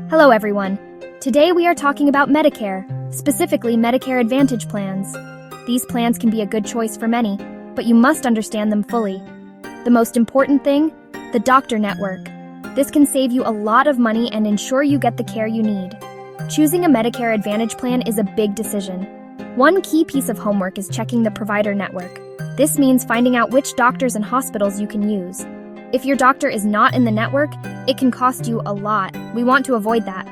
Hello everyone. Today we are talking about Medicare, specifically Medicare Advantage plans. These plans can be a good choice for many, but you must understand them fully. The most important thing? The doctor network. This can save you a lot of money and ensure you get the care you need. Choosing a Medicare Advantage plan is a big decision. One key piece of homework is checking the provider network. This means finding out which doctors and hospitals you can use. If your doctor is not in the network, it can cost you a lot. We want to avoid that.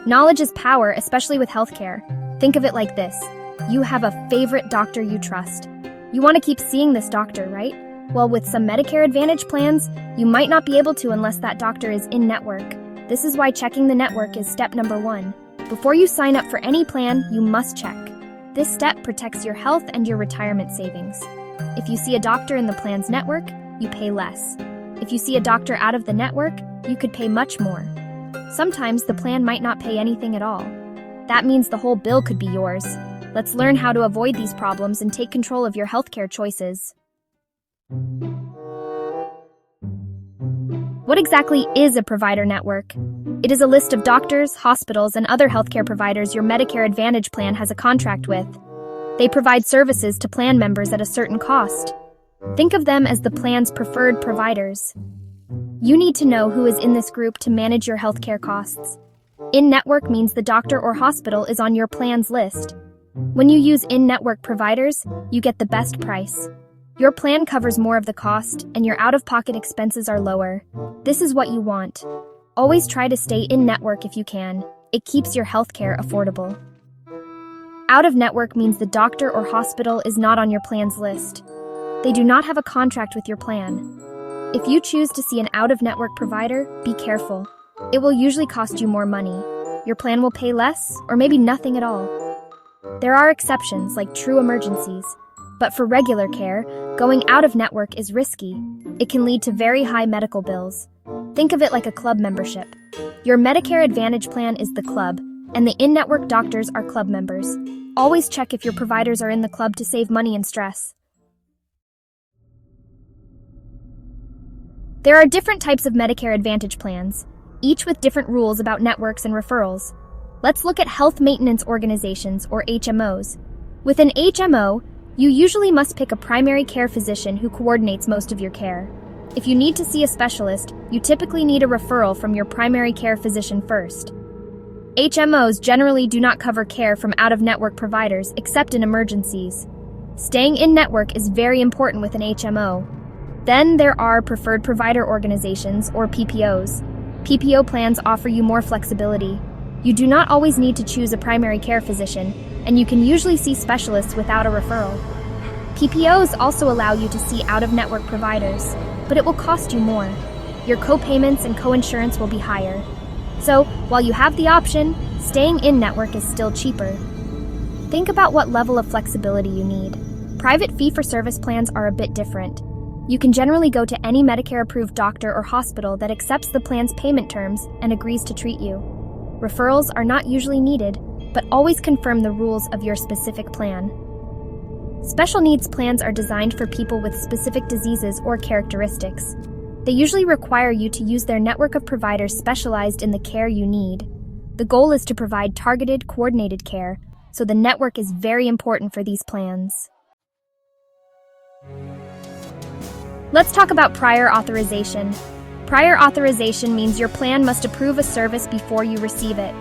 Knowledge is power, especially with healthcare. Think of it like this. You have a favorite doctor you trust. You want to keep seeing this doctor, right? Well, with some Medicare Advantage plans, you might not be able to unless that doctor is in network. This is why checking the network is step number 1. Before you sign up for any plan, you must check. This step protects your health and your retirement savings. If you see a doctor in the plan's network, you pay less. If you see a doctor out of the network, you could pay much more. Sometimes the plan might not pay anything at all. That means the whole bill could be yours. Let's learn how to avoid these problems and take control of your healthcare choices. What exactly is a provider network? It is a list of doctors, hospitals, and other healthcare providers your Medicare Advantage plan has a contract with. They provide services to plan members at a certain cost. Think of them as the plan's preferred providers. You need to know who is in this group to manage your healthcare costs. In-network means the doctor or hospital is on your plan's list. When you use in-network providers, you get the best price. Your plan covers more of the cost, and your out-of-pocket expenses are lower. This is what you want. Always try to stay in-network if you can. It keeps your healthcare affordable. Out-of-network means the doctor or hospital is not on your plan's list. They do not have a contract with your plan. If you choose to see an out-of-network provider, be careful. It will usually cost you more money. Your plan will pay less, or maybe nothing at all. There are exceptions, like true emergencies. But for regular care, going out-of-network is risky. It can lead to very high medical bills. Think of it like a club membership. Your Medicare Advantage plan is the club, and the in-network doctors are club members. Always check if your providers are in the club to save money and stress. There are different types of Medicare Advantage plans, each with different rules about networks and referrals. Let's look at health maintenance organizations, or HMOs. With an HMO, you usually must pick a primary care physician who coordinates most of your care. If you need to see a specialist, you typically need a referral from your primary care physician first. HMOs generally do not cover care from out-of-network providers except in emergencies. Staying in-network is very important with an HMO. Then there are preferred provider organizations, or PPOs. PPO plans offer you more flexibility. You do not always need to choose a primary care physician, and you can usually see specialists without a referral. PPOs also allow you to see out-of-network providers, but it will cost you more. Your co-payments and co-insurance will be higher. So, while you have the option, staying in-network is still cheaper. Think about what level of flexibility you need. Private fee-for-service plans are a bit different. You can generally go to any Medicare-approved doctor or hospital that accepts the plan's payment terms and agrees to treat you. Referrals are not usually needed, but always confirm the rules of your specific plan. Special needs plans are designed for people with specific diseases or characteristics. They usually require you to use their network of providers specialized in the care you need. The goal is to provide targeted, coordinated care, so the network is very important for these plans. Let's talk about prior authorization. Prior authorization means your plan must approve a service before you receive it.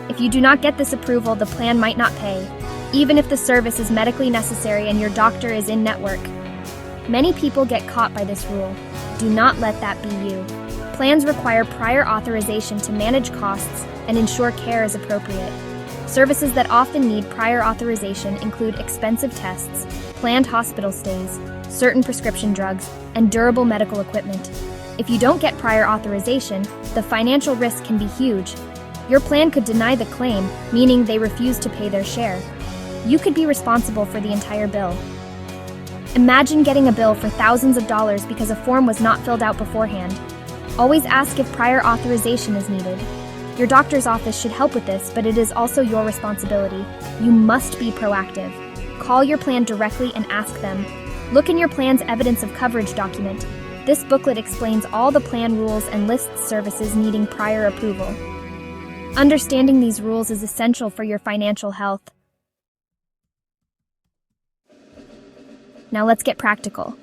If you do not get this approval, the plan might not pay, even if the service is medically necessary and your doctor is in network. Many people get caught by this rule. Do not let that be you. Plans require prior authorization to manage costs and ensure care is appropriate. Services that often need prior authorization include expensive tests, planned hospital stays, certain prescription drugs, and durable medical equipment. If you don't get prior authorization, the financial risk can be huge. Your plan could deny the claim, meaning they refuse to pay their share. You could be responsible for the entire bill. Imagine getting a bill for thousands of dollars because a form was not filled out beforehand. Always ask if prior authorization is needed. Your doctor's office should help with this, but it is also your responsibility. You must be proactive. Call your plan directly and ask them. Look in your plan's evidence of coverage document. This booklet explains all the plan rules and lists services needing prior approval. Understanding these rules is essential for your financial health. Now let's get practical.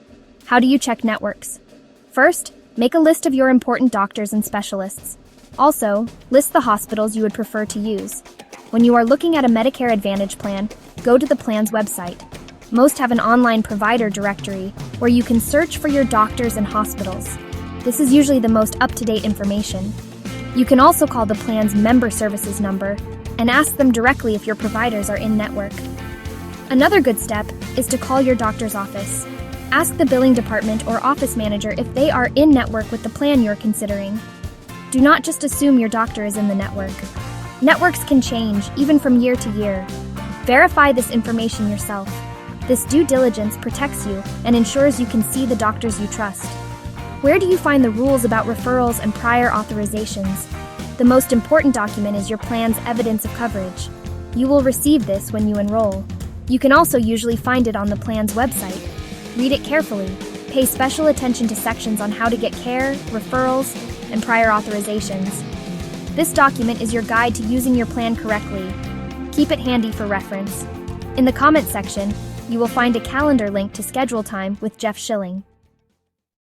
How do you check networks? First, make a list of your important doctors and specialists. Also, list the hospitals you would prefer to use. When you are looking at a Medicare Advantage plan, go to the plan's website. Most have an online provider directory where you can search for your doctors and hospitals. This is usually the most up-to-date information. You can also call the plan's member services number and ask them directly if your providers are in-network. Another good step is to call your doctor's office. Ask the billing department or office manager if they are in-network with the plan you're considering. Do not just assume your doctor is in the network. Networks can change, even from year to year. Verify this information yourself. This due diligence protects you and ensures you can see the doctors you trust. Where do you find the rules about referrals and prior authorizations? The most important document is your plan's evidence of coverage. You will receive this when you enroll. You can also usually find it on the plan's website. Read it carefully. Pay special attention to sections on how to get care, referrals, and prior authorizations. This document is your guide to using your plan correctly. Keep it handy for reference. In the comment section, you will find a calendar link to schedule time with Jeff Schilling.